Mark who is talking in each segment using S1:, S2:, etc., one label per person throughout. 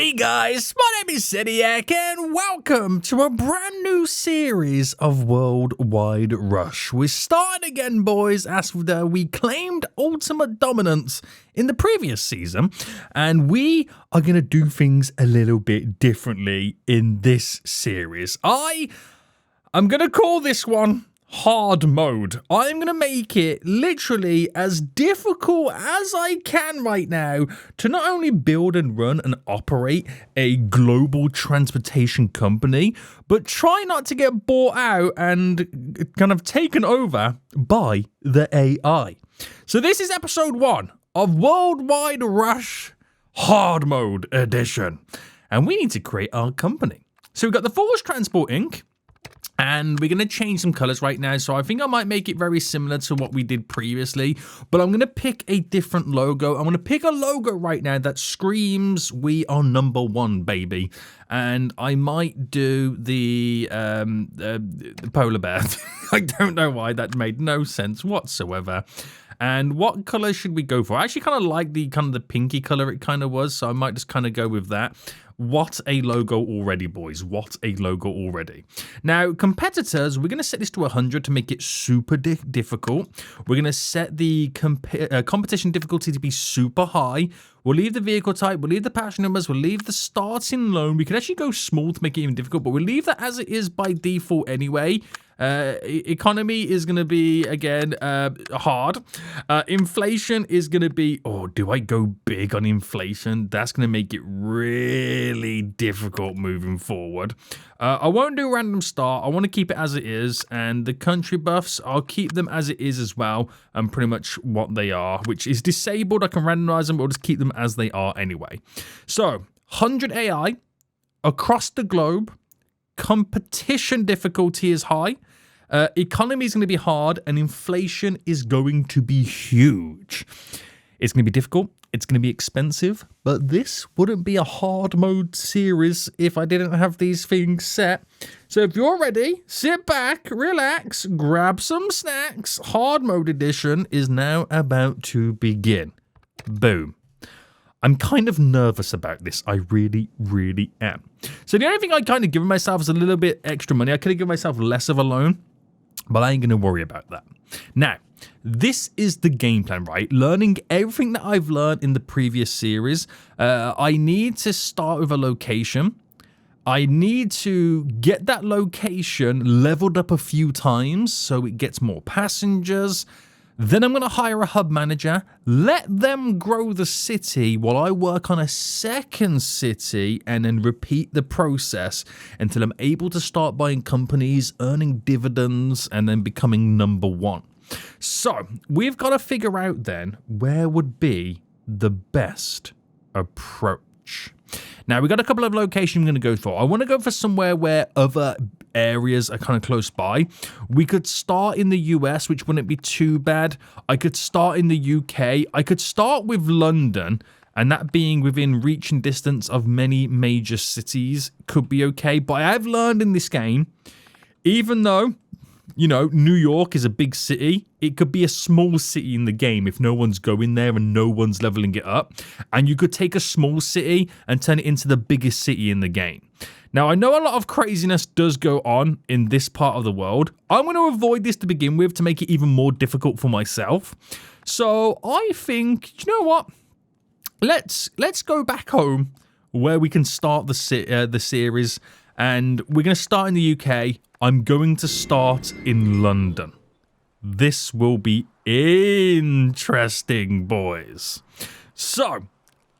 S1: Hey guys, my name is Zediac and welcome to a brand new series of Worldwide Rush. We're starting again, boys, as we claimed ultimate dominance in the previous season, and we are going to do things a little bit differently in this series. I'm going to call this one Hard Mode. I'm going to make it literally as difficult as I can right now to not only build and run and operate a global transportation company, but try not to get bought out and kind of taken over by the AI. So this is episode 1 of Worldwide Rush Hard Mode Edition. And we need to create our company. So we've got the Force Transport Inc. And we're going to change some colors right now, so I think I might make it very similar to what we did previously, but I'm going to pick a different logo. I'm going to pick a logo right now that screams, we are number one, baby. And I might do the polar bear. I don't know why, that made no sense whatsoever. And what color should we go for? I actually kind of like the pinky color it kind of was, so I might just kind of go with that. What a logo already, boys. What a logo already. Now, competitors, we're going to set this to 100 to make it super difficult. We're going to set the competition difficulty to be super high. We'll leave the vehicle type, we'll leave the passenger numbers, we'll leave the starting loan. We could actually go small to make it even difficult, but we'll leave that as it is by default anyway. Economy is going to be, again, hard. Inflation is going to be, oh, do I go big on inflation? That's going to make it really difficult moving forward. I won't do random start. I want to keep it as it is. And the country buffs, I'll keep them as it is as well. And pretty much what they are, which is disabled. I can randomize them, but I'll just keep them as they are anyway. So, 100 AI across the globe. Competition difficulty is high. Economy is going to be hard, and inflation is going to be huge. It's going to be difficult. It's going to be expensive, but this wouldn't be a hard mode series if I didn't have these things set. So if you're ready, sit back, relax, grab some snacks. Hard mode edition is now about to begin. Boom. I'm kind of nervous about this. I really, really am. So the only thing I kind of given myself is a little bit extra money. I could have given myself less of a loan, but I ain't going to worry about that. Now, this is the game plan, right? Learning everything that I've learned in the previous series. I need to start with a location. I need to get that location leveled up a few times so it gets more passengers. Then I'm going to hire a hub manager, let them grow the city while I work on a second city, and then repeat the process until I'm able to start buying companies, earning dividends, and then becoming number one. So we've got to figure out then where would be the best approach. Now, we've got a couple of locations I'm going to go for. I want to go for somewhere where other areas are kind of close by. We could start in the US, which wouldn't be too bad. I could start in the UK. I could start with London, and that being within reach and distance of many major cities could be okay. But I have learned in this game, even though, you know, New York is a big city, it could be a small city in the game if no one's going there and no one's leveling it up. And you could take a small city and turn it into the biggest city in the game. Now, I know a lot of craziness does go on in this part of the world. I'm going to avoid this to begin with to make it even more difficult for myself. So I think, you know what? Let's go back home where we can start the series. And we're going to start in the UK. I'm going to start in London. This will be interesting, boys. So,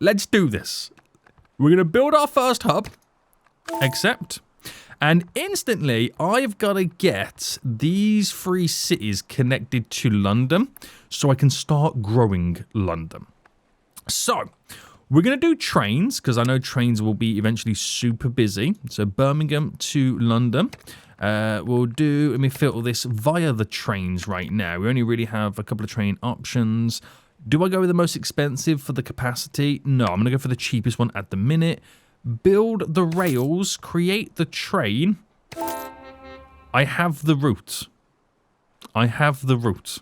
S1: let's do this. We're going to build our first hub. Accept. And instantly, I've got to get these 3 cities connected to London so I can start growing London. So, we're going to do trains, because I know trains will be eventually super busy. So Birmingham to London. We'll do, let me filter this via the trains right now. We only really have a couple of train options. Do I go with the most expensive for the capacity? No, I'm going to go for the cheapest one at the minute. Build the rails, create the train. I have the route. I have the route.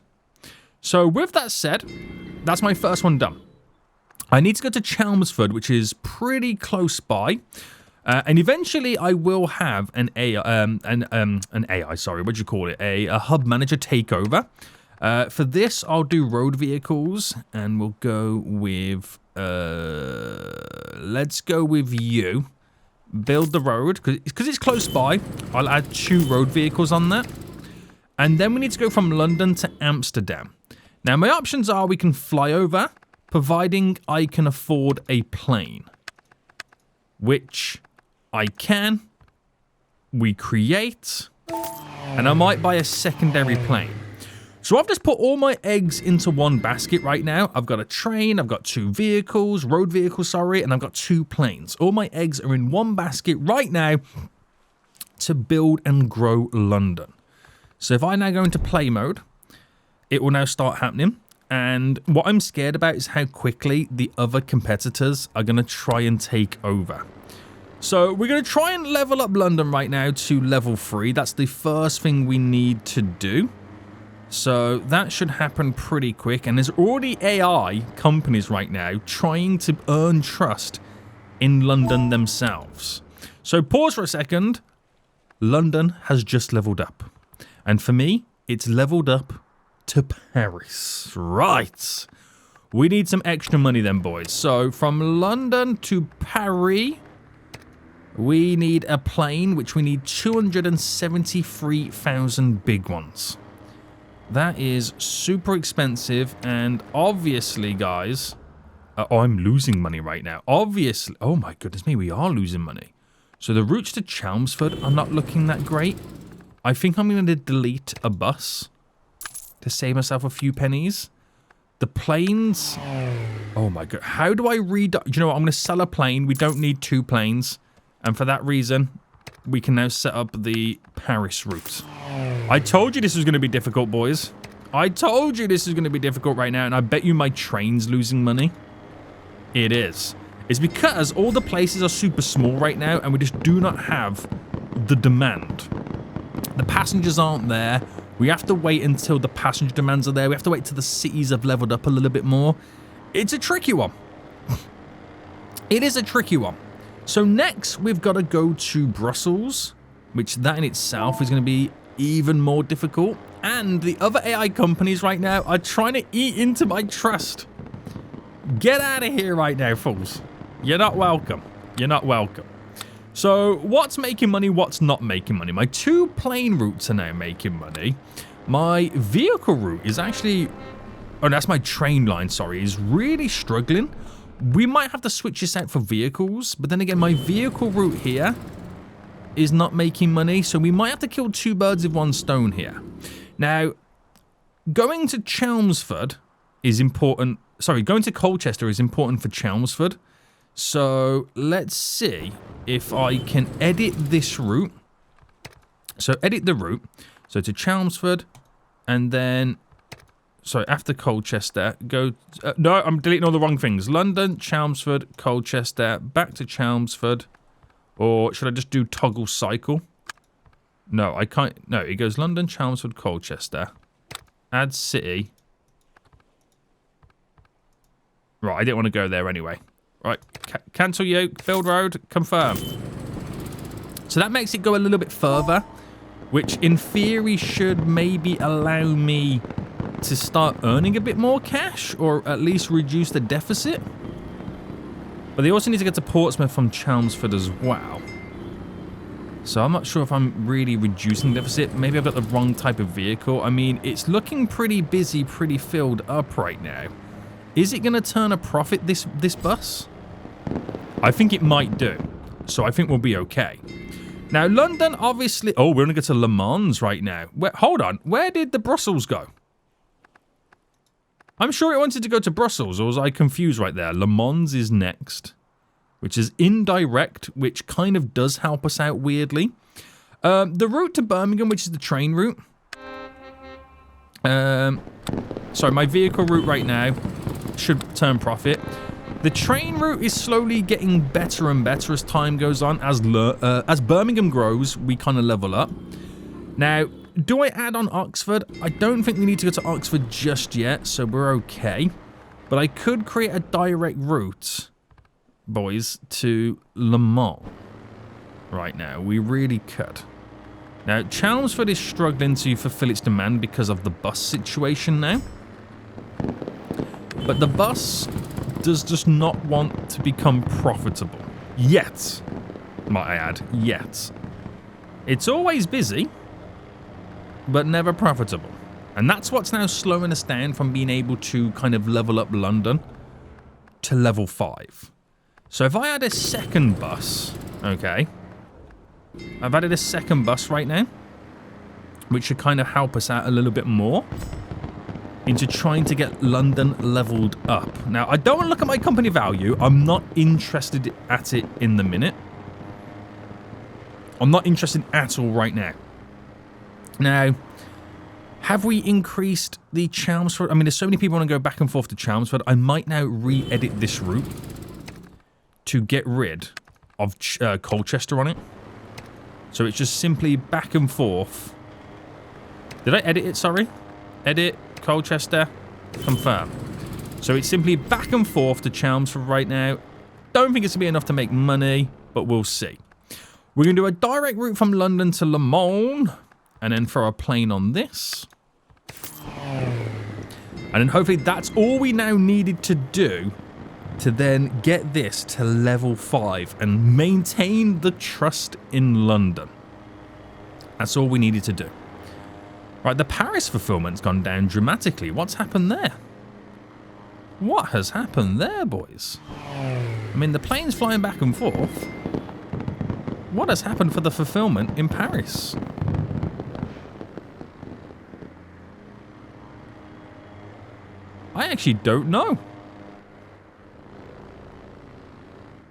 S1: So with that said, that's my first one done. I need to go to Chelmsford, which is pretty close by. And eventually I will have an AI, sorry, what do you call it? A hub manager takeover. For this, I'll do road vehicles, and we'll go with, let's go with you. Build the road, because it's close by. I'll add 2 road vehicles on that. And then we need to go from London to Amsterdam. Now, my options are we can fly over, providing I can afford a plane. Which I can. We create. And I might buy a secondary plane. So I've just put all my eggs into one basket right now. I've got a train, I've got 2 vehicles, road vehicles, sorry, and I've got 2 planes. All my eggs are in one basket right now to build and grow London. So if I now go into play mode, it will now start happening. And what I'm scared about is how quickly the other competitors are going to try and take over. So we're going to try and level up London right now to level 3. That's the first thing we need to do. So that should happen pretty quick. And there's already AI companies right now trying to earn trust in London themselves. So pause for a second. London has just leveled up. And for me, it's leveled up to Paris. Right. We need some extra money then, boys. So from London to Paris, we need a plane, which we need 273,000 big ones. That is super expensive, and obviously, guys... oh, I'm losing money right now. Obviously... oh my goodness me, we are losing money. So the routes to Chelmsford are not looking that great. I think I'm going to delete a bus to save myself a few pennies. The planes... oh my god. How do I read... do you know what? I'm going to sell a plane. We don't need 2 planes. And for that reason, we can now set up the Paris route. I told you this was going to be difficult, boys. I told you this is going to be difficult right now, and I bet you my train's losing money. It is. It's because all the places are super small right now, and we just do not have the demand. The passengers aren't there. We have to wait until the passenger demands are there. We have to wait till the cities have leveled up a little bit more. It's a tricky one. It is a tricky one. So next, we've got to go to Brussels, which that in itself is going to be even more difficult. And the other AI companies right now are trying to eat into my trust. Get out of here right now, fools. You're not welcome. You're not welcome. So what's making money, what's not making money? My 2 plane routes are now making money. My vehicle route is actually... oh, that's my train line, sorry, is really struggling. We might have to switch this out for vehicles, but then again, my vehicle route here is not making money, so we might have to kill 2 birds with 1 stone here. Now, going to Chelmsford is important. Sorry, going to Colchester is important for Chelmsford. So let's see if I can edit this route. So edit the route. So to Chelmsford, and then... sorry, after Colchester, go... no, I'm deleting all the wrong things. London, Chelmsford, Colchester, back to Chelmsford. Or should I just do toggle cycle? No, I can't... no, it goes London, Chelmsford, Colchester. Add city. Right, I didn't want to go there anyway. Right, cancel you, build road, confirm. So that makes it go a little bit further, which in theory should maybe allow me to start earning a bit more cash, or at least reduce the deficit. But they also need to get to Portsmouth from Chelmsford as well. So I'm not sure if I'm really reducing the deficit. Maybe I've got the wrong type of vehicle. I mean, it's looking pretty busy, pretty filled up right now. Is it going to turn a profit, this bus? I think it might do. So I think we'll be okay. Now, London, obviously... oh, we're going to go to Le Mans right now. Hold on. Where did the Brussels go? I'm sure it wanted to go to Brussels, or was I confused right there? Le Mans is next, which is indirect, which kind of does help us out weirdly. The route to Birmingham, which is the train route. Sorry, my vehicle route right now should turn profit. The train route is slowly getting better and better as time goes on. As Birmingham grows, we kind of level up. Now, do I add on Oxford? I don't think we need to go to Oxford just yet, so we're okay. But I could create a direct route, boys, to Le Mans right now. We really could. Now, Chelmsford is struggling to fulfill its demand because of the bus situation now. But the bus does just not want to become profitable. Yet, might I add, yet. It's always busy, but never profitable. And that's what's now slowing us down from being able to kind of level up London to level 5. So if I add a second bus, okay, I've added a second bus right now, which should kind of help us out a little bit more into trying to get London leveled up. Now, I don't want to look at my company value. I'm not interested at it in the minute. I'm not interested at all right now. Now, have we increased the Chelmsford? I mean, there's so many people want to go back and forth to Chelmsford. I might now re-edit this route to get rid of Colchester on it. So it's just simply back and forth. Did I edit it? Sorry. Edit, Colchester, confirm. So it's simply back and forth to Chelmsford right now. Don't think it's going to be enough to make money, but we'll see. We're going to do a direct route from London to Le Mans, and then throw a plane on this. And then hopefully that's all we now needed to do to then get this to level 5 and maintain the trust in London. That's all we needed to do. Right, the Paris fulfillment's gone down dramatically. What's happened there? What has happened there, boys? I mean, the plane's flying back and forth. What has happened for the fulfillment in Paris? I actually don't know.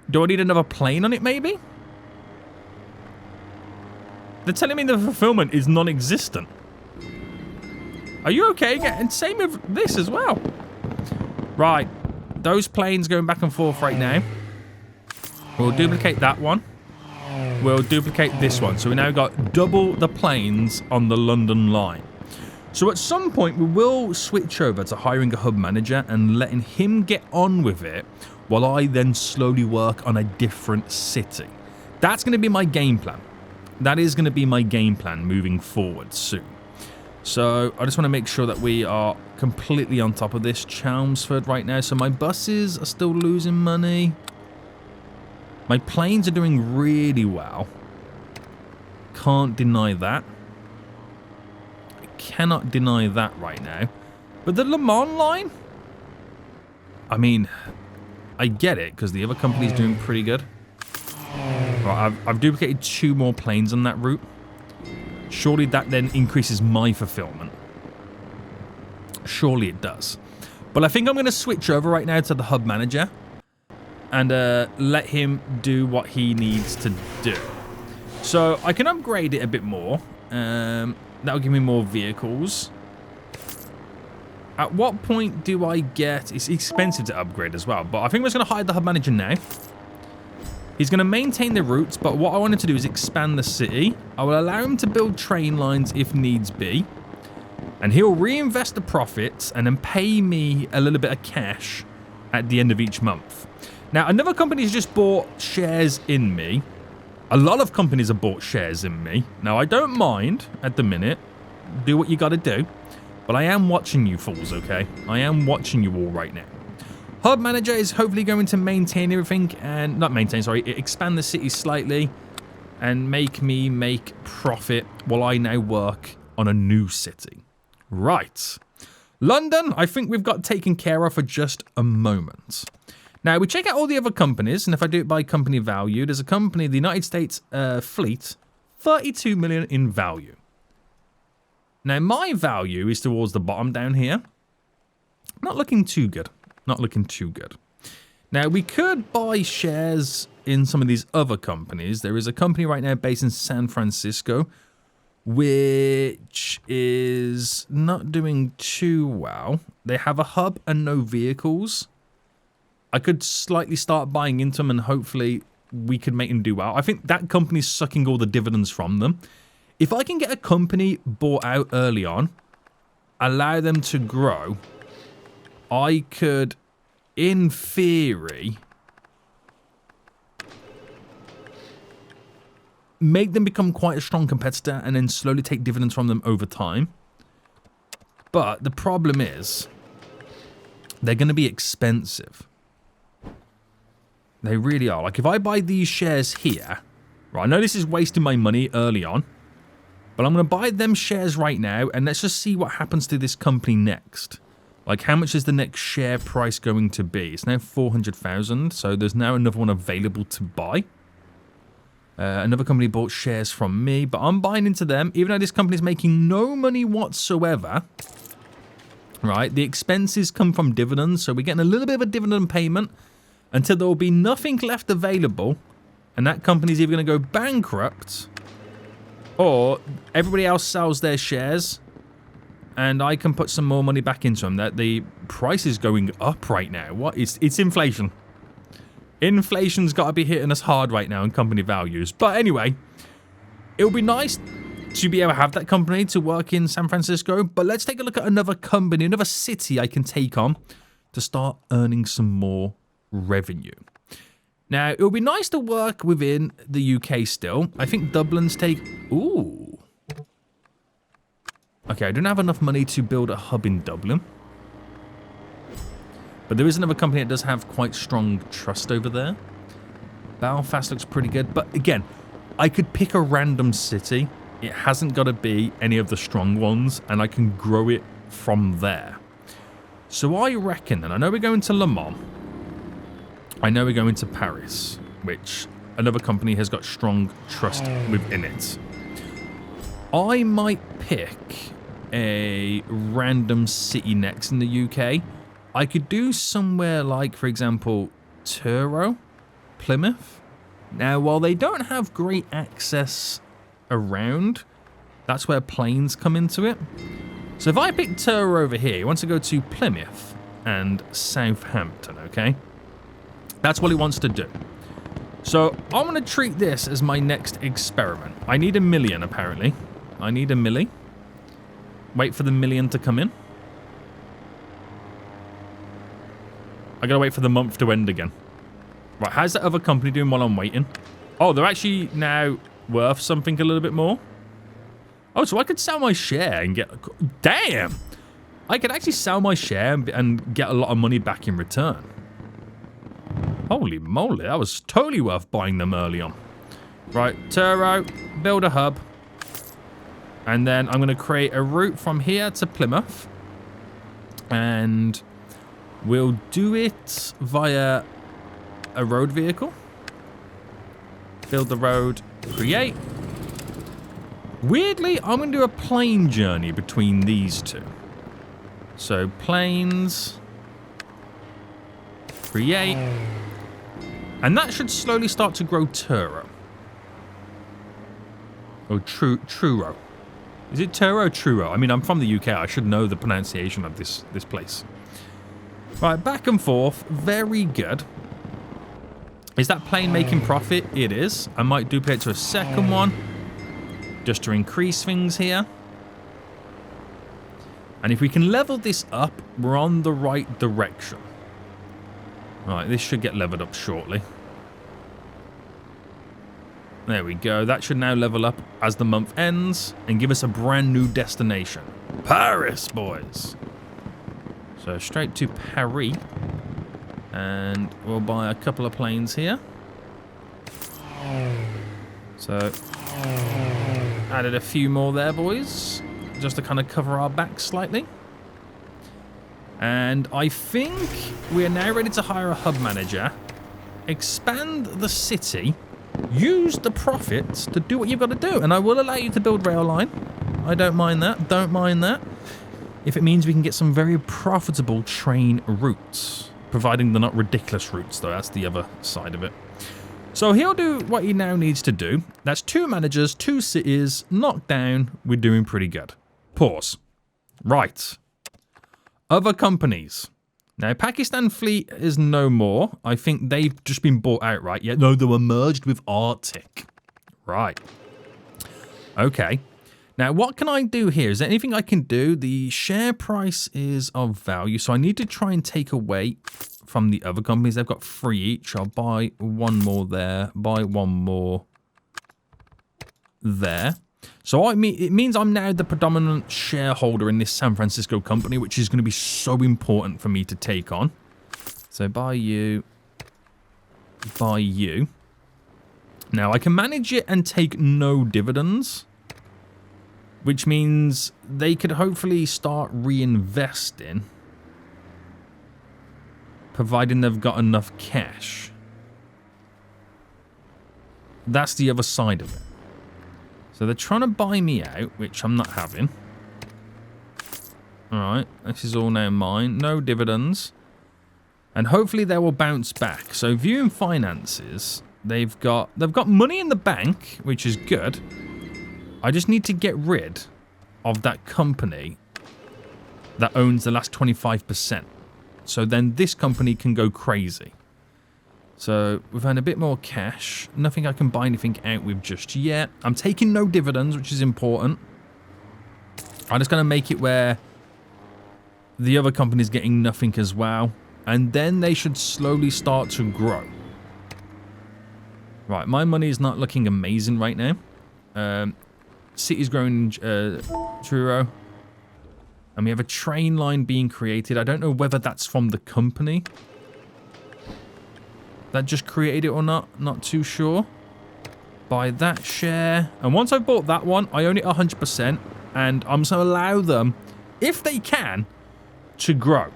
S1: Do I need another plane on it, maybe? They're telling me the fulfillment is non-existent. Are you okay? And same with this as well. Right. Those planes going back and forth right now. We'll duplicate that one. We'll duplicate this one. So we now got double the planes on the London line. So at some point, we will switch over to hiring a hub manager and letting him get on with it while I then slowly work on a different city. That's going to be my game plan. That is going to be my game plan moving forward soon. So I just want to make sure that we are completely on top of this Chelmsford right now. So my buses are still losing money. My planes are doing really well. Can't deny that. I cannot deny that right now. But the Le Mans line? I mean, I get it because the other company's doing pretty good. Right, I've duplicated 2 more planes on that route. Surely that then increases my fulfillment. Surely it does. But I think I'm going to switch over right now to the hub manager and let him do what he needs to do. So I can upgrade it a bit more. That'll give me more vehicles. At what point do I get... It's expensive to upgrade as well, but I think we're just going to hire the hub manager now. He's going to maintain the routes, but what I wanted to do is expand the city. I will allow him to build train lines if needs be. And he'll reinvest the profits and then pay me a little bit of cash at the end of each month. Now, another company has just bought shares in me. A lot of companies have bought shares in me. Now, I don't mind at the minute. Do what you got to do. But I am watching you fools, okay? I am watching you all right now. Hub manager is hopefully going to maintain everything and not maintain, sorry, expand the city slightly and make me make profit while I now work on a new city. Right. London, I think we've got taken care of for just a moment. Now, we check out all the other companies, and if I do it by company value, there's a company, the United States fleet, 32 million in value. Now, my value is towards the bottom down here. Not looking too good. Not looking too good. Now, we could buy shares in some of these other companies. There is a company right now based in San Francisco, which is not doing too well. They have a hub and no vehicles. I could slightly start buying into them and hopefully we could make them do well. I think that company's sucking all the dividends from them. If I can get a company bought out early on, allow them to grow, I could in theory, make them become quite a strong competitor and then slowly take dividends from them over time. But the problem is, they're going to be expensive. They really are. Like, if I buy these shares here, right, I know this is wasting my money early on, but I'm going to buy them shares right now, and let's just see what happens to this company next. Like, how much is the next share price going to be? It's now 400,000, so there's now another one available to buy. Another company bought shares from me, but I'm buying into them, even though this company is making no money whatsoever. Right, the expenses come from dividends, so we're getting a little bit of a dividend payment until there will be nothing left available, and that company's either going to go bankrupt, or everybody else sells their shares, and I can put some more money back into them. That the price is going up right now. What is? It's inflation. Inflation's got to be hitting us hard right now in company values. But anyway, it would be nice to be able to have that company to work in San Francisco. But let's take a look at another company, another city I can take on to start earning some more revenue. Now, it would be nice to work within the UK still. I think Dublin's take... Ooh. Okay, I don't have enough money to build a hub in Dublin. But there is another company that does have quite strong trust over there. Belfast looks pretty good. But again, I could pick a random city. It hasn't got to be any of the strong ones. And I can grow it from there. So I reckon, and I know we're going to Le Mans. I know we're going to Paris, which another company has got strong trust within it. I might pick a random city next in the UK. I could do somewhere like, for example, Truro, Plymouth. Now, while they don't have great access around, that's where planes come into it. So if I pick Truro over here, he wants to go to Plymouth and Southampton, okay? That's what he wants to do. So I'm going to treat this as my next experiment. I need $1 million, apparently. I need $1 million. Wait for the $1 million to come in. I gotta wait for the month to end again. Right, how's that other company doing while I'm waiting? Oh, they're actually now worth something a little bit more. Oh, so I could sell my share and get... Damn! I could actually sell my share and get a lot of money back in return. Holy moly, that was totally worth buying them early on. Right, Truro, build a hub. And then I'm going to create a route from here to Plymouth. And we'll do it via a road vehicle. Build the road, create. Weirdly, I'm going to do a plane journey between these two. So, planes, create. And that should slowly start to grow Truro. Or Truro. Is it Truro or Truro? I mean, I'm from the UK. I should know the pronunciation of this place. Right, back and forth. Very good. Is that plane making profit? It is. I might duplicate to a second one. Just to increase things here. And if we can level this up, we're on the right direction. Right, this should get leveled up shortly. There we go. That should now level up as the month ends and give us a brand new destination. Paris, boys. So straight to Paris. And we'll buy a couple of planes here. So added a few more there, boys. Just to kind of cover our back slightly. And I think we are now ready to hire a hub manager. Expand the city. Use the profits to do what you've got to do. And I will allow you to build rail line. I don't mind that. Don't mind that. If it means we can get some very profitable train routes. Providing they're not ridiculous routes, though. That's the other side of it. So he'll do what he now needs to do. That's 2 managers, 2 cities, knocked down. We're doing pretty good. Pause. Right. Other companies. Now, Pakistan Fleet is no more. I think they've just been bought out, right? Yeah, no, they were merged with Arctic. Right. Okay. Now, what can I do here? Is there anything I can do? The share price is of value, so I need to try and take away from the other companies. They've got 3 each. I'll buy 1 more there. Buy 1 more there. So it means I'm now the predominant shareholder in this San Francisco company, which is going to be so important for me to take on. So buy you. Buy you. Now, I can manage it and take no dividends, which means they could hopefully start reinvesting, providing they've got enough cash. That's the other side of it. So they're trying to buy me out, which I'm not having. Alright, this is all now mine. No dividends. And hopefully they will bounce back. So viewing finances, they've got money in the bank, which is good. I just need to get rid of that company that owns the last 25%. So then this company can go crazy. So we've earned a bit more cash. Nothing I can buy anything out with just yet. I'm taking no dividends, which is important. I'm just going to make it where the other company's getting nothing as well. And then they should slowly start to grow. Right, my money is not looking amazing right now. City's growing in Truro. And we have a train line being created. I don't know whether that's from the company that just created it or not. Not too sure. Buy that share. And once I've bought that one, I own it 100%. And I'm going to allow them, if they can, to grow.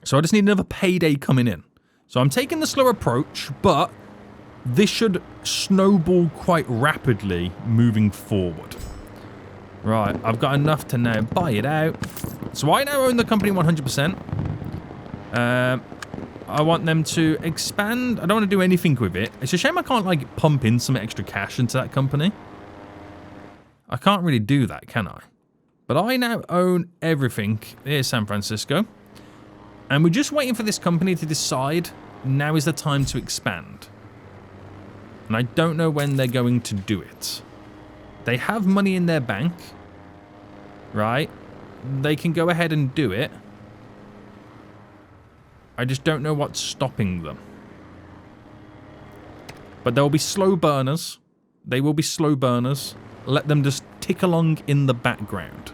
S1: So I just need another payday coming in. So I'm taking the slow approach, but this should snowball quite rapidly moving forward. Right, I've got enough to now buy it out. So I now own the company 100%. I want them to expand. I don't want to do anything with it. It's a shame I can't, like, pump in some extra cash into that company. I can't really do that, can I? But I now own everything. Here's San Francisco. And we're just waiting for this company to decide now is the time to expand. And I don't know when they're going to do it. They have money in their bank. Right? They can go ahead and do it. I just don't know what's stopping them. But there will be slow burners. They will be slow burners. Let them just tick along in the background.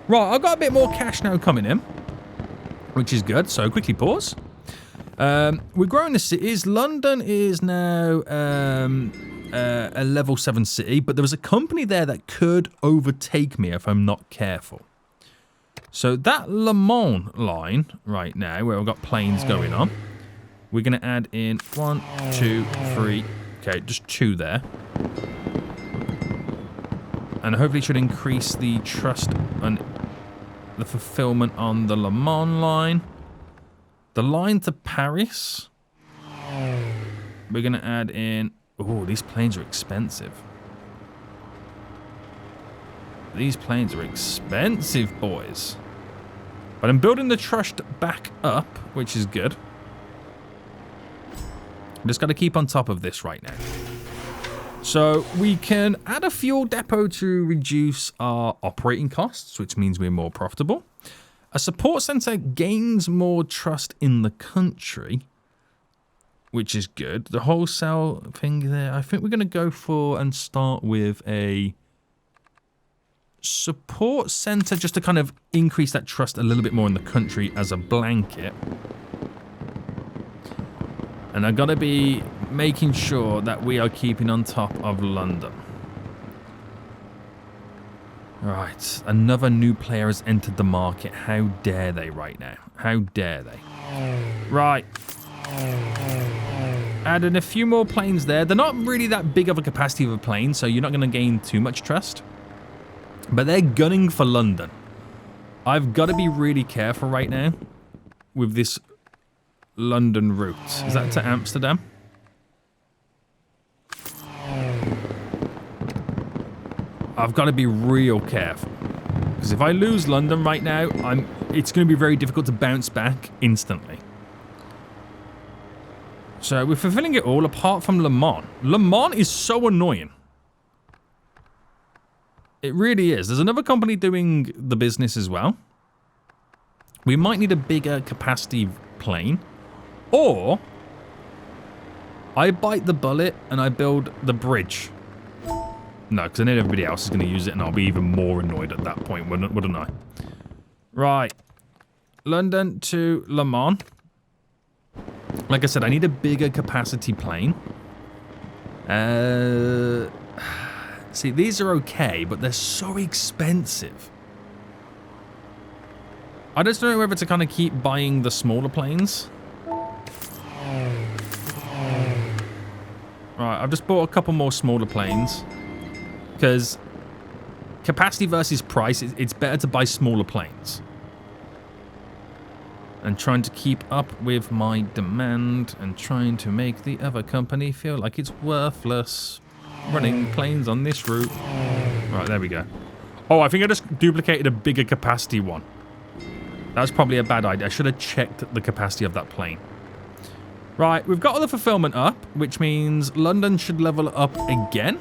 S1: Right, I've got a bit more cash now coming in, which is good. So quickly pause. We're growing the cities. London is now a level 7 city, but there was a company there that could overtake me if I'm not careful. So that Le Mans line right now, where I've got planes going on, we're going to add in 1, 2, 3. Okay, just 2 there. And hopefully it should increase the trust and the fulfillment on the Le Mans line. The line to Paris, we're going to add in... Oh, these planes are expensive. These planes are expensive, boys. But I'm building the trust back up, which is good. I'm just got to keep on top of this right now. So we can add a fuel depot to reduce our operating costs, which means we're more profitable. A support center gains more trust in the country, which is good. The wholesale thing there, I think we're going to go for and start with a support center just to kind of increase that trust a little bit more in the country as a blanket. And I've got to be making sure that we are keeping on top of London. Right, another new player has entered the market. How dare they right now? How dare they? Right. Adding a few more planes there. They're not really that big of a capacity of a plane, so you're not going to gain too much trust. But they're gunning for London. I've got to be really careful right now with this London route. Is that to Amsterdam? I've got to be real careful. Because if I lose London right now, it's going to be very difficult to bounce back instantly. So we're fulfilling it all apart from Le Mans. Le Mans is so annoying. It really is. There's another company doing the business as well. We might need a bigger capacity plane, or I bite the bullet and I build the bridge. No, because then everybody else is going to use it and I'll be even more annoyed at that point, wouldn't I? Right. London to Le Mans. Like I said, I need a bigger capacity plane. See, these are okay, but they're so expensive. I just don't know whether to kind of keep buying the smaller planes. Right, I've just bought a couple more smaller planes. Because capacity versus price, it's better to buy smaller planes. And trying to keep up with my demand and trying to make the other company feel like it's worthless running planes on this route. Right, there we go. Oh, I think I just duplicated a bigger capacity one. That's probably a bad idea. I should have checked the capacity of that plane. Right, we've got all the fulfillment up, which means London should level up again,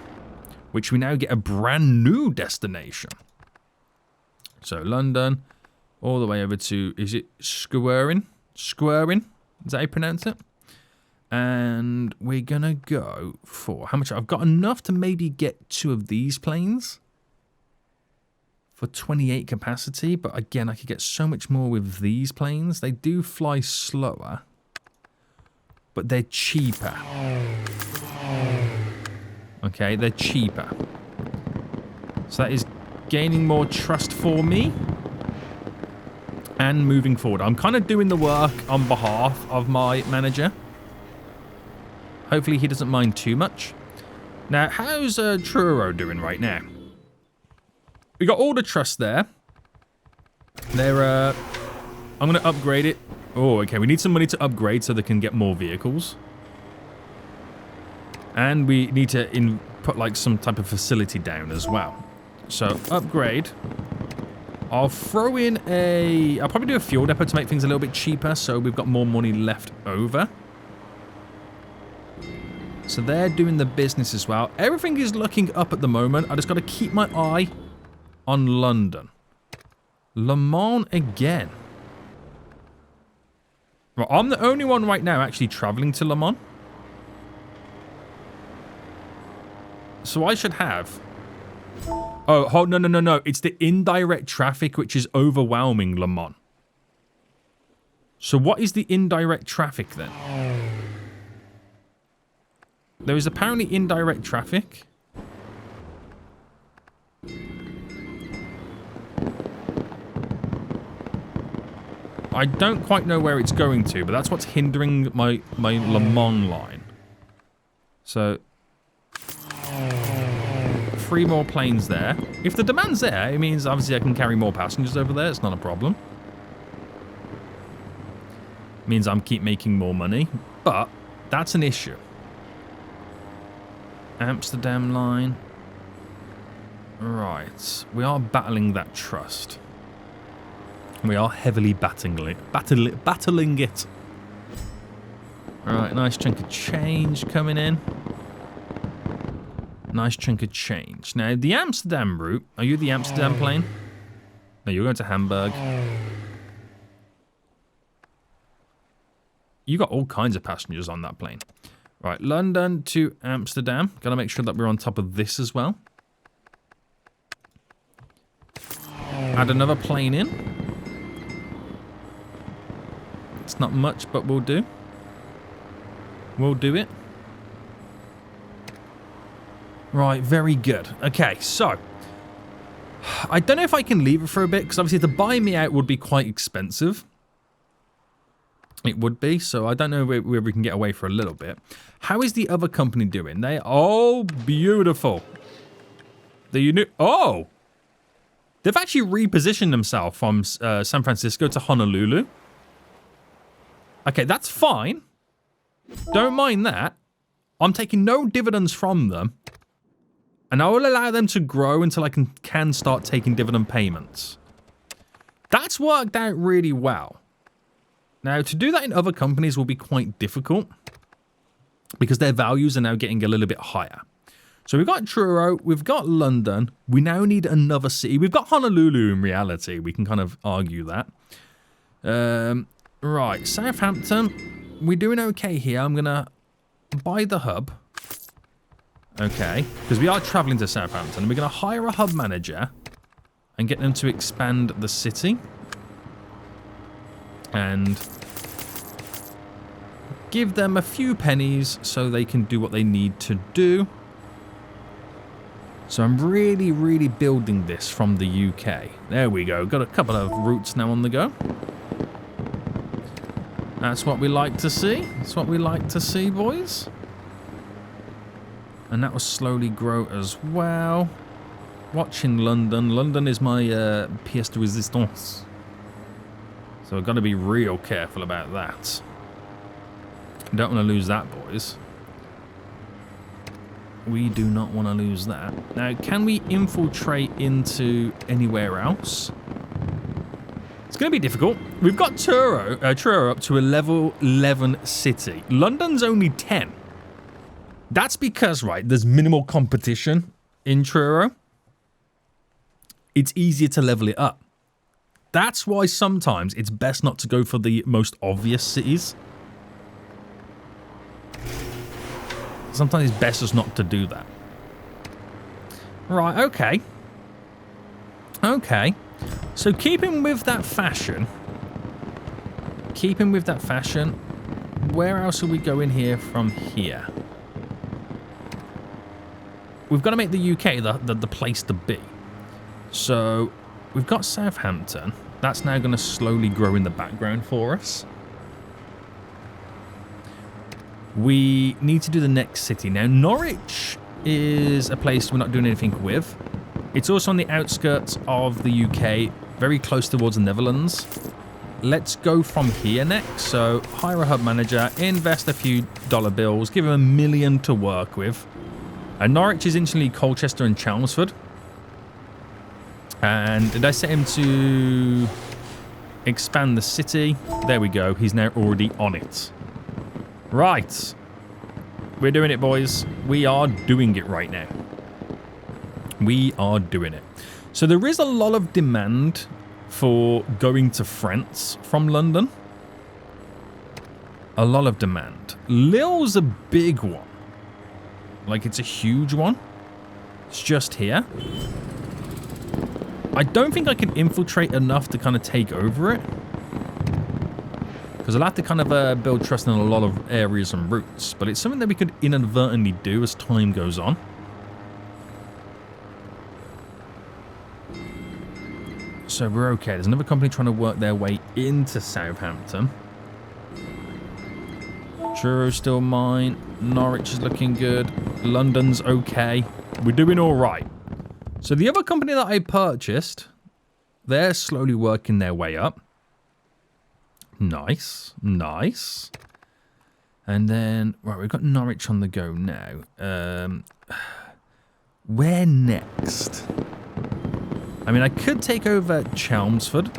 S1: which we now get a brand new destination. So London, all the way over to, is it Squarin? Squarin? Is that how you pronounce it? And we're going to go for, how much? I've got enough to maybe get 2 of these planes for 28 capacity, but again, I could get so much more with these planes. They do fly slower, but they're cheaper. Okay, they're cheaper. So that is gaining more trust for me and moving forward. I'm kind of doing the work on behalf of my manager. Hopefully he doesn't mind too much. Now, how's Truro doing right now? We got all the trust there. They're, I'm going to upgrade it. Oh, okay. We need some money to upgrade so they can get more vehicles. And we need to put like some type of facility down as well. So, upgrade. I'll throw in I'll probably do a fuel depot to make things a little bit cheaper so we've got more money left over. So they're doing the business as well. Everything is looking up at the moment. I just got to keep my eye on London. Le Mans again. Well, I'm the only one right now actually traveling to Le Mans. So I should have... Oh, no. It's the indirect traffic which is overwhelming Le Mans. So what is the indirect traffic then? There is apparently indirect traffic. I don't quite know where it's going to, but that's what's hindering my Le Mans line. So, 3 more planes there. If the demand's there, it means obviously I can carry more passengers over there. It's not a problem. It means I'm keep making more money, but that's an issue. Amsterdam line. Right. We are battling that trust. We are heavily battling it. Alright, nice chunk of change coming in. Nice chunk of change. Now, the Amsterdam route. Are you the Amsterdam plane? No, you're going to Hamburg. You got all kinds of passengers on that plane. Right, London to Amsterdam. Gotta make sure that we're on top of this as well. Add another plane in. It's not much, but we'll do. We'll do it. Right, very good. Okay, so. I don't know if I can leave it for a bit, because obviously to buy me out would be quite expensive. It would be, so I don't know where we can get away for a little bit. How is the other company doing? Oh, beautiful. Oh! They've actually repositioned themselves from San Francisco to Honolulu. Okay, that's fine. Don't mind that. I'm taking no dividends from them. And I will allow them to grow until I can start taking dividend payments. That's worked out really well. Now, to do that in other companies will be quite difficult because their values are now getting a little bit higher. So we've got Truro, we've got London, we now need another city. We've got Honolulu in reality, we can kind of argue that. Right, Southampton. We're doing okay here. I'm going to buy the hub. Okay, because we are traveling to Southampton. We're going to hire a hub manager and get them to expand the city. And give them a few pennies so they can do what they need to do. So I'm really, really building this from the UK. There we go. Got a couple of routes now on the go. That's what we like to see. That's what we like to see, boys. And that will slowly grow as well. Watching London. London is my pièce de résistance. So I've got to be real careful about that. Don't want to lose that, boys. We do not want to lose that. Now, can we infiltrate into anywhere else? It's going to be difficult. We've got Truro up to a level 11 city. London's only 10. That's because, right, there's minimal competition in Truro. It's easier to level it up. That's why sometimes it's best not to go for the most obvious cities. Sometimes it's best just not to do that. Right, okay. Okay. So keeping with that fashion, where else are we going here from here? We've got to make the UK the place to be. So we've got Southampton. That's now going to slowly grow in the background for us. We need to do the next city. Now, Norwich is a place we're not doing anything with. It's also on the outskirts of the UK, very close towards the Netherlands. Let's go from here next. So, hire a hub manager, invest a few dollar bills, give him $1 million to work with. And Norwich is instantly Colchester and Chelmsford. And did I set him to expand the city? There we go. He's now already on it. Right. We're doing it, boys. We are doing it right now. We are doing it. So there is a lot of demand for going to France from London. A lot of demand. Lille's a big one. Like, it's a huge one. It's just here. I don't think I can infiltrate enough to kind of take over it. Because I'll have to kind of build trust in a lot of areas and routes. But it's something that we could inadvertently do as time goes on. So we're okay. There's another company trying to work their way into Southampton. Truro's still mine. Norwich is looking good. London's okay. We're doing all right. So the other company that I purchased, they're slowly working their way up. Nice, nice. And then, right, we've got Norwich on the go now. Where next? I mean, I could take over Chelmsford,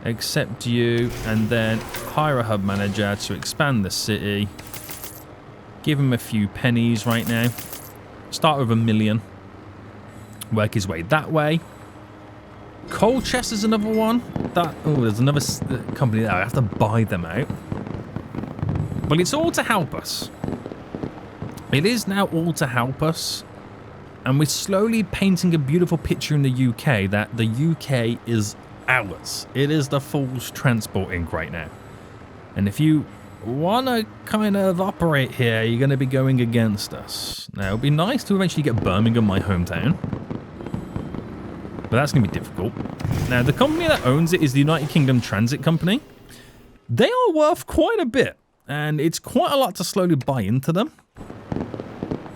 S1: accept you, and then hire a hub manager to expand the city. Give him a few pennies right now. Start with $1 million. Work his way that way. Colchester's another one. There's another company there. I have to buy them out. But it's all to help us. It is now all to help us. And we're slowly painting a beautiful picture in the UK that the UK is ours. It is the Fool's Transport Inc. right now. And if you want to kind of operate here, you're going to be going against us. Now, it would be nice to eventually get Birmingham, my hometown. But that's going to be difficult. Now, the company that owns it is the United Kingdom Transit Company. They are worth quite a bit. And it's quite a lot to slowly buy into them.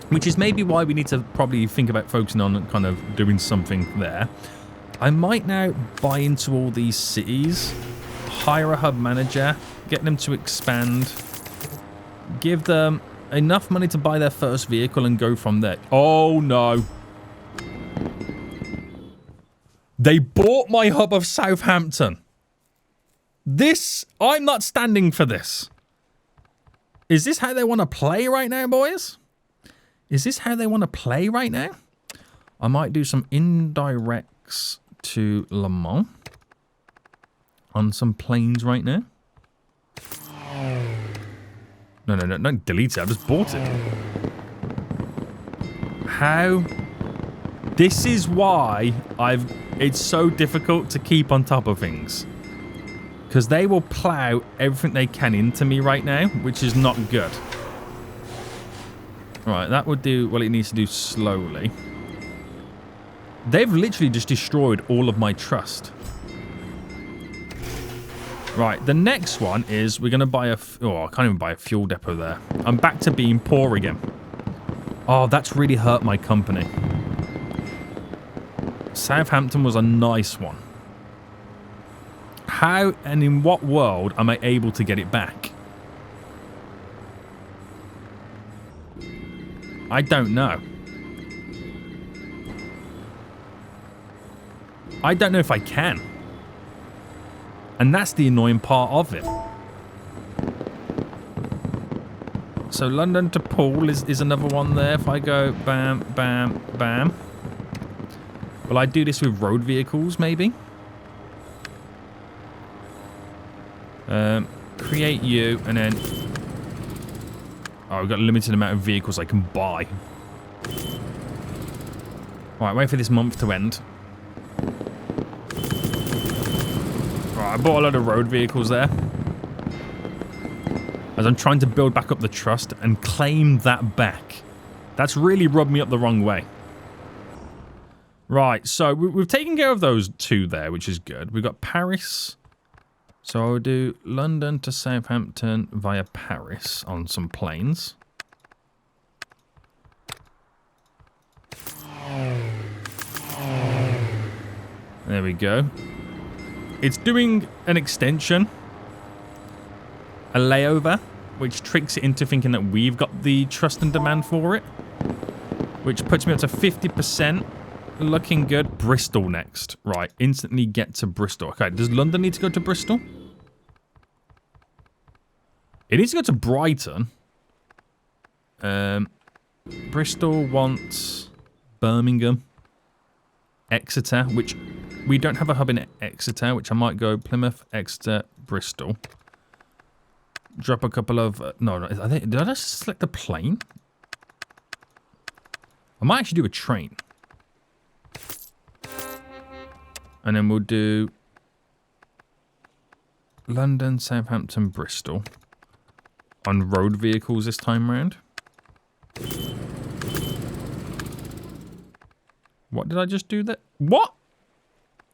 S1: Which is maybe why we need to probably think about focusing on kind of doing something there. I might now buy into all these cities. Hire a hub manager. Get them to expand. Give them enough money to buy their first vehicle and go from there. Oh, no. They bought my hub of Southampton. I'm not standing for this. Is this how they want to play right now, boys? Is this how they want to play right now? I might do some indirects to Le Mans. on some planes right now. No, don't delete it. I just bought it. How? This is why it's so difficult to keep on top of things. Because they will plow everything they can into me right now, which is not good. Right, that would do what it needs to do slowly. They've literally just destroyed all of my trust. Right, the next one is we're going to buy oh, I can't even buy a fuel depot there. I'm back to being poor again. Oh, that's really hurt my company. Southampton was a nice one. How and in what world am I able to get it back? I don't know. I don't know if I can. And that's the annoying part of it. So London to Poole is another one there. If I go bam, bam, bam. Will I do this with road vehicles, maybe? Create you, and then... Oh, we've got a limited amount of vehicles I can buy. Alright, wait for this month to end. Alright, I bought a lot of road vehicles there. As I'm trying to build back up the trust and claim that back. That's really rubbed me up the wrong way. Right, so we've taken care of those two there, which is good. We've got Paris. So I'll do London to Southampton via Paris on some planes. There we go. It's doing an extension. A layover, which tricks it into thinking that we've got the trust and demand for it. Which puts me up to 50%. Looking good. Bristol next. Right, instantly get to Bristol. Okay, does London need to go to Bristol? It needs to go to Brighton. Bristol wants Birmingham. Exeter, which we don't have a hub in Exeter, which I might go Plymouth, Exeter, Bristol. Drop a couple of... no, did I just select a plane? I might actually do a train. And then we'll do London, Southampton, Bristol on road vehicles this time round. What did I just do there? What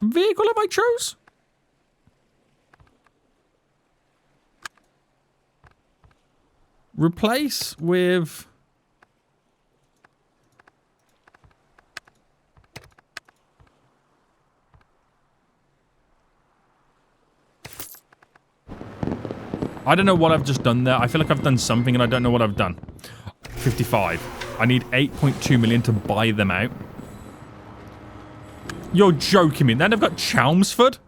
S1: vehicle have I chose? Replace with... I don't know what I've just done there. I feel like I've done something and I don't know what I've done. 55. I need 8.2 million to buy them out. You're joking me. Then I've got Chelmsford?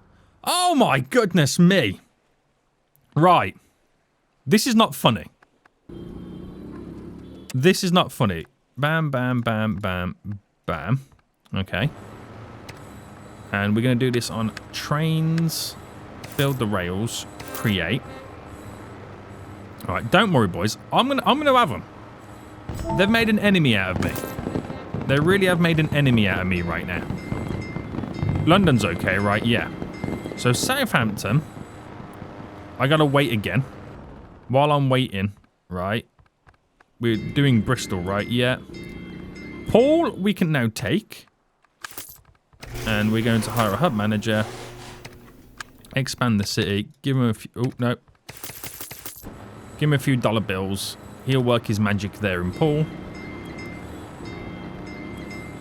S1: Oh my goodness me. Right. This is not funny. This is not funny. Bam, bam, bam, bam, bam. Okay. And we're going to do this on trains. Build the rails. Create. All right, don't worry, boys. I'm gonna have them. They've made an enemy out of me. They really have made an enemy out of me right now. London's okay, right? Yeah. So Southampton, I gotta wait again. While I'm waiting, right? We're doing Bristol, right? Yeah. Paul, we can now take, and we're going to hire a hub manager. Expand the city. Give him a few. Oh no. Give him a few dollar bills. He'll work his magic there in Poole.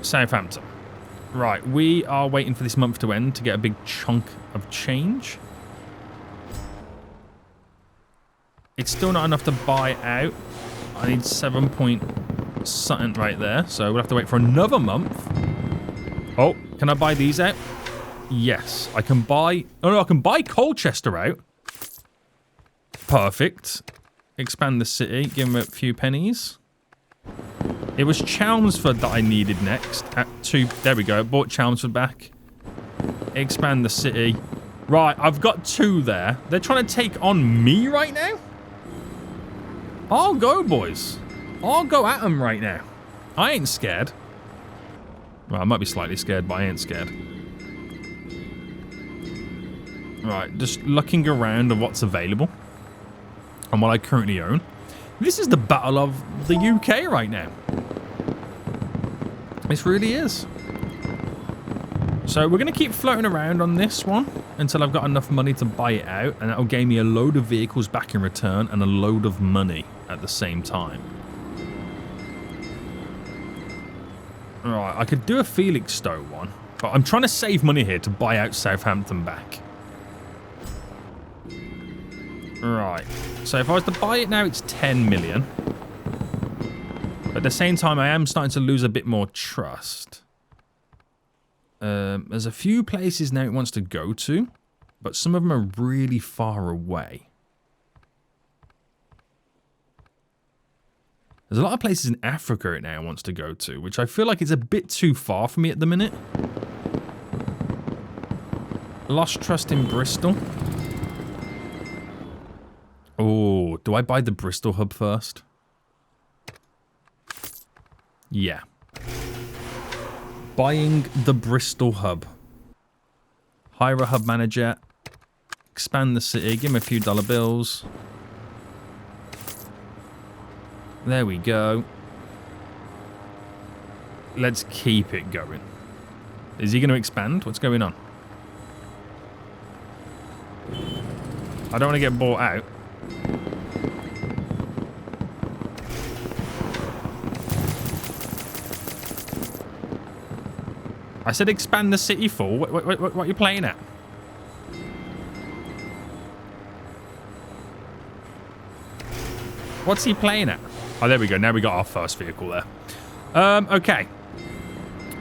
S1: Southampton. Right, we are waiting for this month to end to get a big chunk of change. It's still not enough to buy out. I need 7 point something right there. So we'll have to wait for another month. Oh, can I buy these out? Yes, I can buy... Oh no, I can buy Colchester out. Perfect. Expand the city, give him a few pennies. It was Chelmsford that I needed next. There we go, bought Chelmsford back. Expand the city. Right, I've got 2 there. They're trying to take on me right now? I'll go, boys. I'll go at them right now. I ain't scared. Well, I might be slightly scared, but I ain't scared. Right, just looking around at what's available and what I currently own. This is the battle of the UK right now. This really is. So we're going to keep floating around on this one until I've got enough money to buy it out, and that'll gain me a load of vehicles back in return and a load of money at the same time. Right, I could do a Felixstowe one, but I'm trying to save money here to buy out Southampton back. Right, so if I was to buy it now, it's 10 million. But at the same time, I am starting to lose a bit more trust. There's a few places now it wants to go to, but some of them are really far away. There's a lot of places in Africa it now wants to go to, which I feel like is a bit too far for me at the minute. Lost trust in Bristol. Oh, do I buy the Bristol hub first? Yeah. Buying the Bristol hub. Hire a hub manager. Expand the city. Give him a few dollar bills. There we go. Let's keep it going. Is he going to expand? What's going on? I don't want to get bought out. I said expand the city full. What are you playing at? What's he playing at? Oh, there we go. Now we got our first vehicle there. Okay.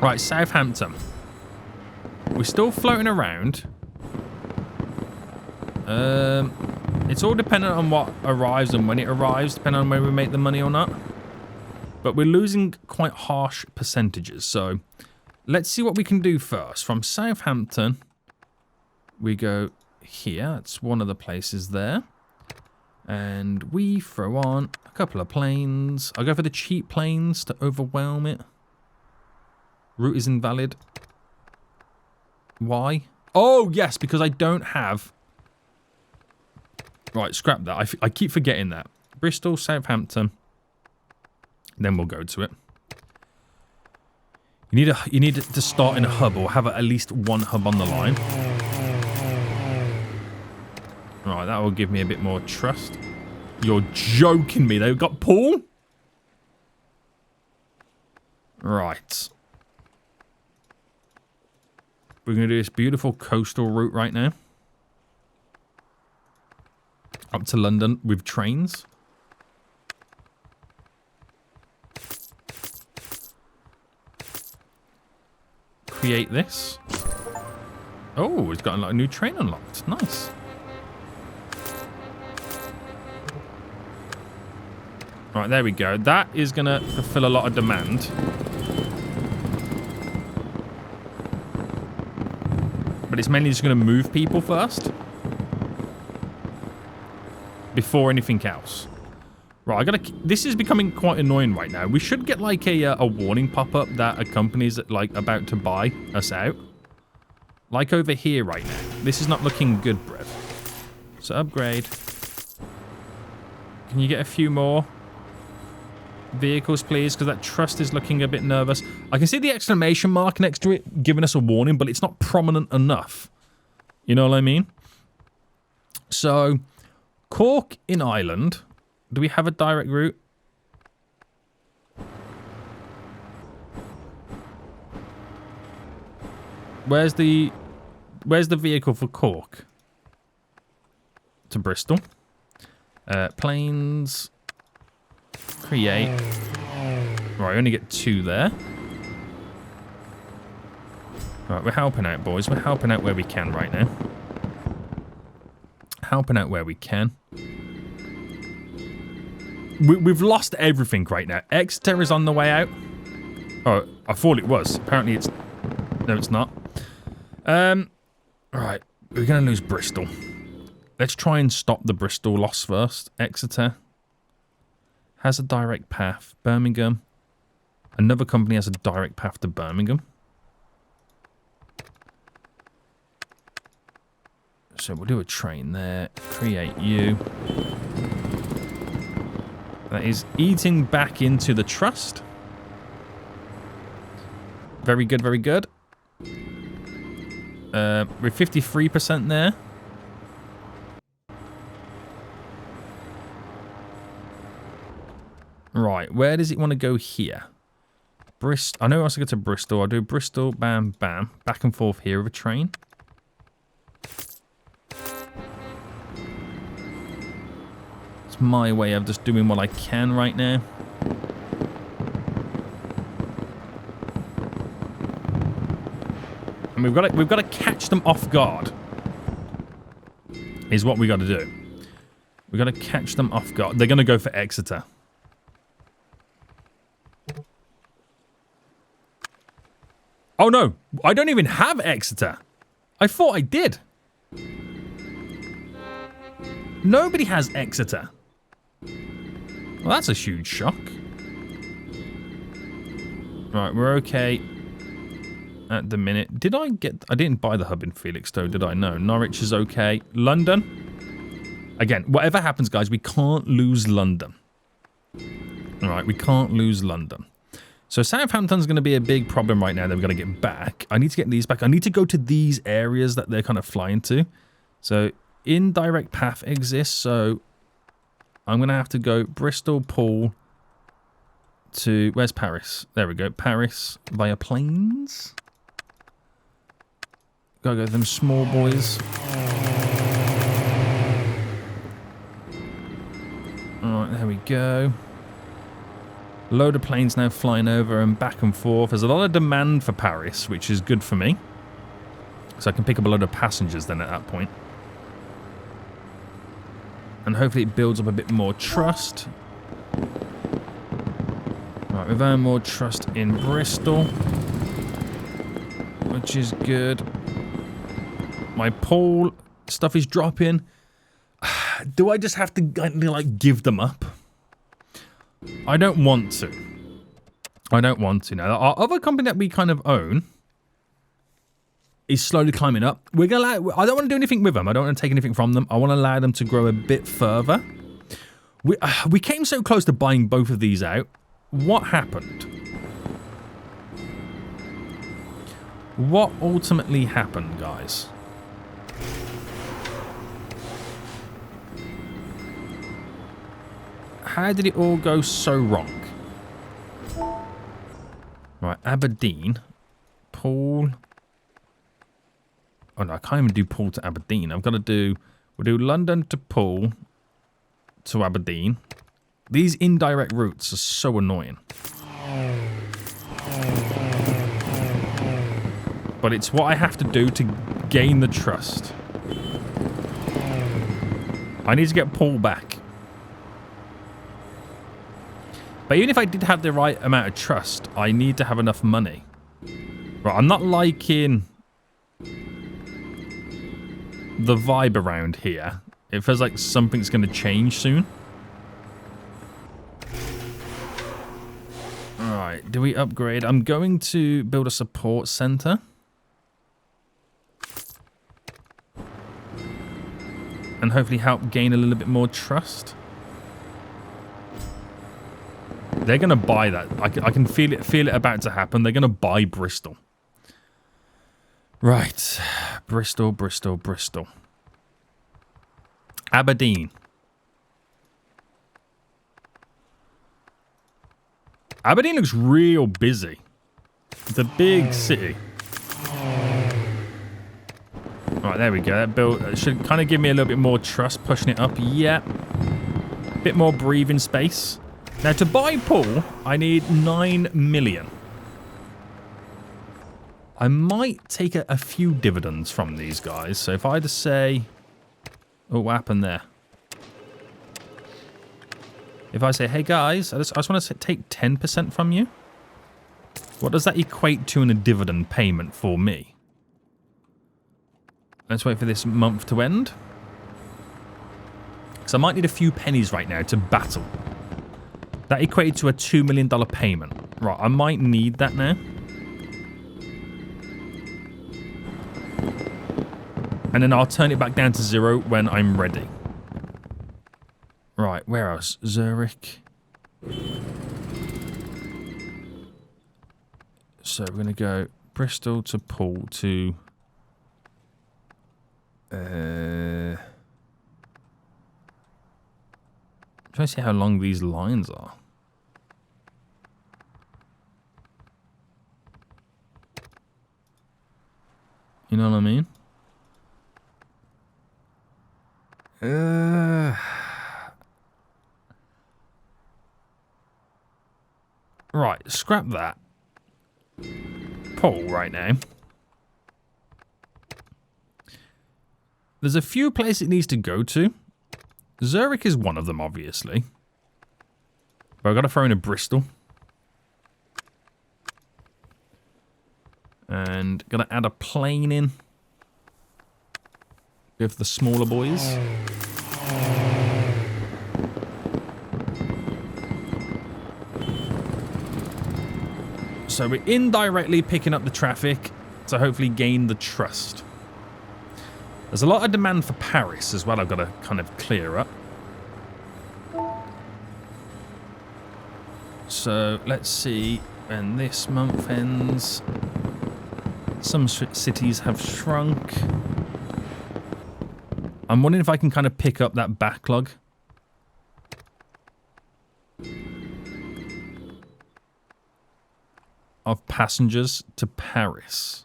S1: Right, Southampton. We're still floating around. It's all dependent on what arrives and when it arrives, depending on whether we make the money or not. But we're losing quite harsh percentages, so let's see what we can do first. From Southampton, we go here. It's one of the places there. And we throw on a couple of planes. I'll go for the cheap planes to overwhelm it. Route is invalid. Why? Oh, yes, because I don't have... Right, scrap that. I keep forgetting that. Bristol, Southampton. Then we'll go to it. You need to start in a hub or have at least one hub on the line. Right, that will give me a bit more trust. You're joking me. They've got Paul? Right. We're going to do this beautiful coastal route right now. Up to London with trains. Create this. Oh, it's got a new train unlocked. Nice. Right, there we go. That is going to fulfill a lot of demand. But it's mainly just going to move people first. Before anything else. Right, I gotta... This is becoming quite annoying right now. We should get, like, a warning pop-up that a company's, like, about to buy us out. Like over here right now. This is not looking good, Brev. So, upgrade. Can you get a few more vehicles, please? Because that trust is looking a bit nervous. I can see the exclamation mark next to it giving us a warning, but it's not prominent enough. You know what I mean? So... Cork in Ireland. Do we have a direct route? Where's the vehicle for Cork? To Bristol. Planes. Create. Right, we only get 2 there. Right, we're helping out, boys. We're helping out where we can right now. Helping out where we can. We've lost everything right now. Exeter is on the way out. Oh, I thought it was. Apparently it's... No, it's not. Right. We're going to lose Bristol. Let's try and stop the Bristol loss first. Exeter has a direct path. Birmingham. Another company has a direct path to Birmingham. So we'll do a train there. Create you. That is eating back into the trust. Very good, very good. We're 53% there. Right, where does it want to go here? I know I want to go to Bristol. I'll do Bristol, bam, bam. Back and forth here with a train. It's my way of just doing what I can right now. And we've got to catch them off guard. Is what we got to do. We've got to catch them off guard. They're going to go for Exeter. Oh no, I don't even have Exeter. I thought I did. Nobody has Exeter. Well, that's a huge shock. Right, we're okay at the minute. Did I get... I didn't buy the hub in Felixstowe, did I? No. Norwich is okay. London. Again, whatever happens, guys, we can't lose London. All right, we can't lose London. So Southampton's going to be a big problem right now that we've got to get back. I need to get these back. I need to go to these areas that they're kind of flying to. So indirect path exists. So I'm going to have to go Bristol, Poole to... Where's Paris? There we go. Paris via planes. Gotta go to them small boys. Alright, there we go. Load of planes now flying over and back and forth. There's a lot of demand for Paris, which is good for me. So I can pick up a load of passengers then at that point. And hopefully it builds up a bit more trust. Right, we've earned more trust in Bristol. Which is good. My Poole stuff is dropping. Do I just have to like give them up? I don't want to. I don't want to. Now, our other company that we kind of own is slowly climbing up. I don't want to do anything with them. I don't want to take anything from them. I want to allow them to grow a bit further. We came so close to buying both of these out. What happened? What ultimately happened, guys? How did it all go so wrong? Right, Aberdeen. Poole. Oh no, I can't even do Poole to Aberdeen. I've got to do... We'll do London to Poole to Aberdeen. These indirect routes are so annoying. But it's what I have to do to gain the trust. I need to get Poole back. But even if I did have the right amount of trust, I need to have enough money. Right, I'm not liking the vibe around here. It feels like something's going to change soon. Alright, do we upgrade? I'm going to build a support center. And hopefully help gain a little bit more trust. They're going to buy that. I can feel it about to happen. They're going to buy Bristol. Right. Bristol, Bristol, Bristol. Aberdeen. Aberdeen looks real busy. It's a big city. Right, there we go. That should kind of give me a little bit more trust, pushing it up. Yeah. Bit more breathing space. Now, to buy Poole, I need 9 million. I might take a few dividends from these guys. So if I just say... Oh, what happened there? If I say, hey guys, I just want to take 10% from you. What does that equate to in a dividend payment for me? Let's wait for this month to end. Because I might need a few pennies right now to battle. That equated to a $2 million payment. Right, I might need that now. And then I'll turn it back down to 0 when I'm ready. Right, where else? Zurich. So we're going to go Bristol to Poole to... I'm trying to see how long these lines are. You know what I mean? Right, scrap that. Poole right now. There's a few places it needs to go to. Zurich is one of them, obviously. But I've got to throw in a Bristol. And got to add a plane in. With the smaller boys. So we're indirectly picking up the traffic to hopefully gain the trust. There's a lot of demand for Paris as well I've got to kind of clear up. So let's see when this month ends. Some cities have shrunk. I'm wondering if I can kind of pick up that backlog. Of passengers to Paris.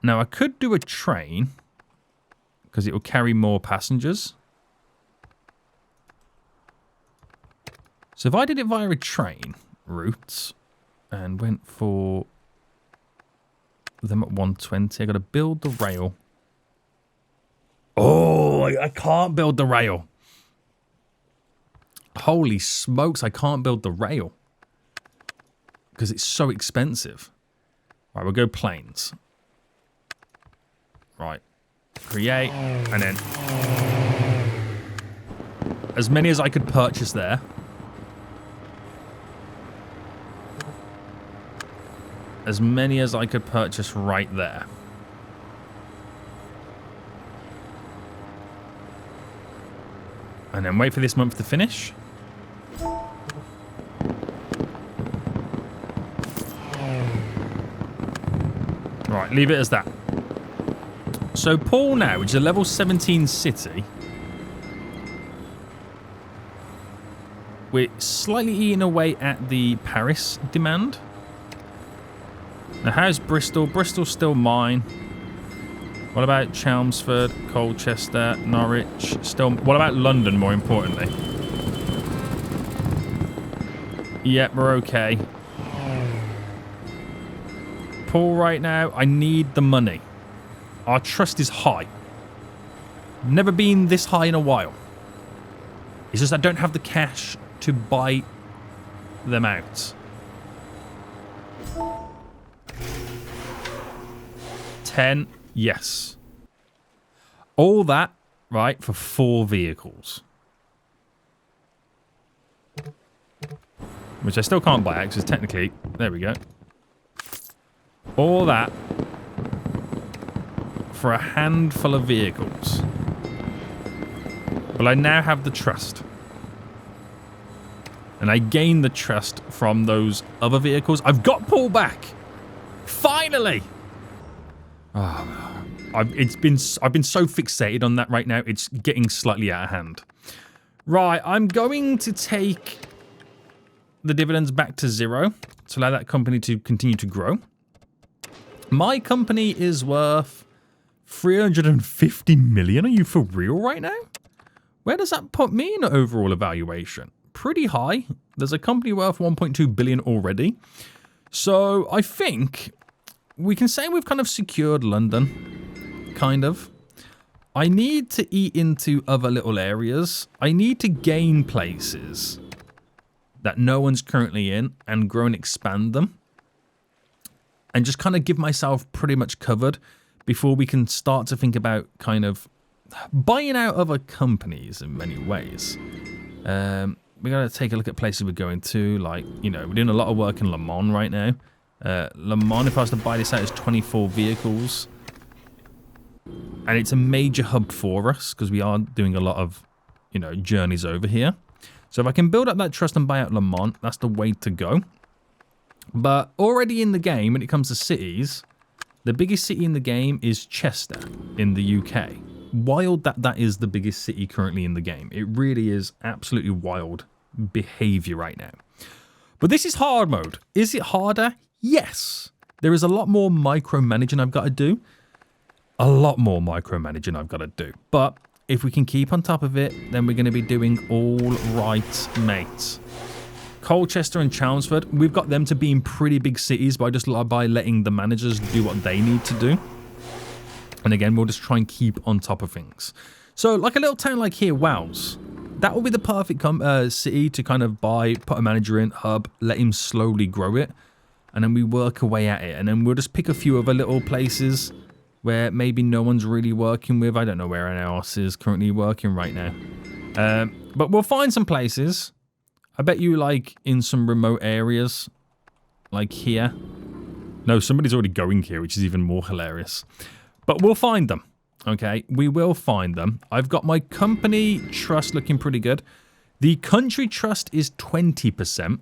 S1: Now, I could do a train, because it will carry more passengers. So if I did it via a train route, and went for them at 120, I got to build the rail. Oh, I can't build the rail. Holy smokes, I can't build the rail. Because it's so expensive. Right, we'll go planes. Right. Create. And then... as many as I could purchase there. As many as I could purchase right there. And then wait for this month to finish. Right, leave it as that. So Poole now, which is a level 17 city. We're slightly eating away at the Paris demand. Now how's Bristol? Bristol's still mine. What about Chelmsford, Colchester, Norwich? Still. What about London, more importantly? Yep, we're okay. Poole right now, I need the money. Our trust is high. Never been this high in a while. It's just I don't have the cash to buy them out. 10, yes. All that, right, for 4 vehicles. Which I still can't buy out, because technically, there we go. All that for a handful of vehicles. But I now have the trust. And I gain the trust from those other vehicles. I've got Poole back! Finally! Oh, I've been so fixated on that right now, it's getting slightly out of hand. Right, I'm going to take the dividends back to 0 to allow that company to continue to grow. My company is worth 350 million. Are you for real right now? Where does that put me in overall evaluation? Pretty high. There's a company worth 1.2 billion already. So I think we can say we've kind of secured London. Kind of. I need to eat into other little areas. I need to gain places that no one's currently in and grow and expand them. And just kind of give myself pretty much covered. before we can start to think about kind of buying out other companies in many ways. We got to take a look at places we're going to, like, you know, we're doing a lot of work in Le Mans right now. Le Mans, if I was to buy this out, is 24 vehicles. And it's a major hub for us, because we are doing a lot of, you know, journeys over here. So if I can build up that trust and buy out Le Mans, that's the way to go. But already in the game, when it comes to cities, the biggest city in the game is Chester in the UK. Wild that is the biggest city currently in the game. It really is absolutely wild behavior right now. But this is hard mode. Is it harder? Yes. There is a lot more micromanaging I've got to do. A lot more micromanaging I've got to do. But if we can keep on top of it, then we're going to be doing all right, mate. Colchester and Chelmsford, we've got them to be in pretty big cities by letting the managers do what they need to do. And again, we'll just try and keep on top of things. So like a little town like here, Wales, that will be the perfect city to kind of buy, put a manager in, hub, let him slowly grow it. And then we work away at it. And then we'll just pick a few other little places where maybe no one's really working with. I don't know where anyone else is currently working right now. But we'll find some places. I bet you like in some remote areas, like here. No, somebody's already going here, which is even more hilarious. But we'll find them, okay? We will find them. I've got my company trust looking pretty good. The country trust is 20%.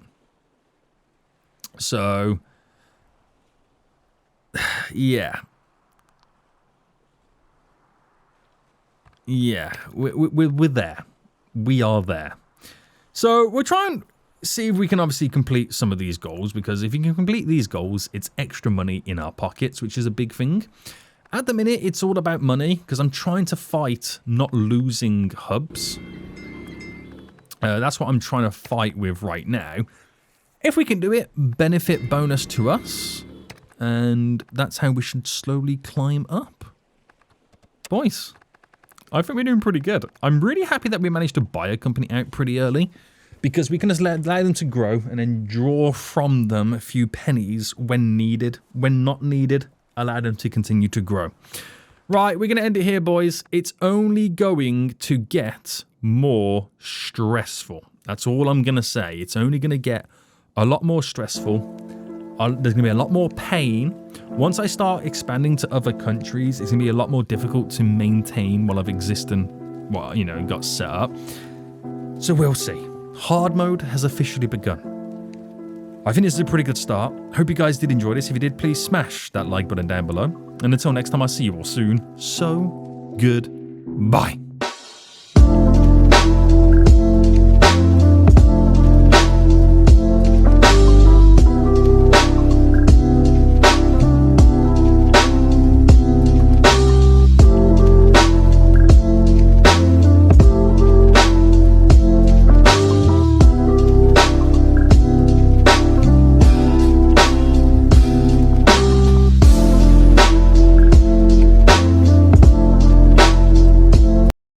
S1: So, yeah. Yeah, we're there. We are there. So we'll try and see if we can obviously complete some of these goals, because if you can complete these goals, it's extra money in our pockets, which is a big thing. At the minute, it's all about money, because I'm trying to fight not losing hubs. That's what I'm trying to fight with right now. If we can do it, benefit bonus to us. And that's how we should slowly climb up. Boys, I think we're doing pretty good. I'm really happy that we managed to buy a company out pretty early, because we can just allow them to grow and then draw from them a few pennies when needed. When not needed, allow them to continue to grow. Right, we're going to end it here, boys. It's only going to get more stressful. That's all I'm going to say. It's only going to get a lot more stressful. There's going to be a lot more pain. Once I start expanding to other countries, it's going to be a lot more difficult to maintain while I've got set up. So we'll see. Hard mode has officially begun. I think this is a pretty good start. Hope you guys did enjoy this. If you did, please smash that like button down below. And until next time, I'll see you all soon. So, goodbye.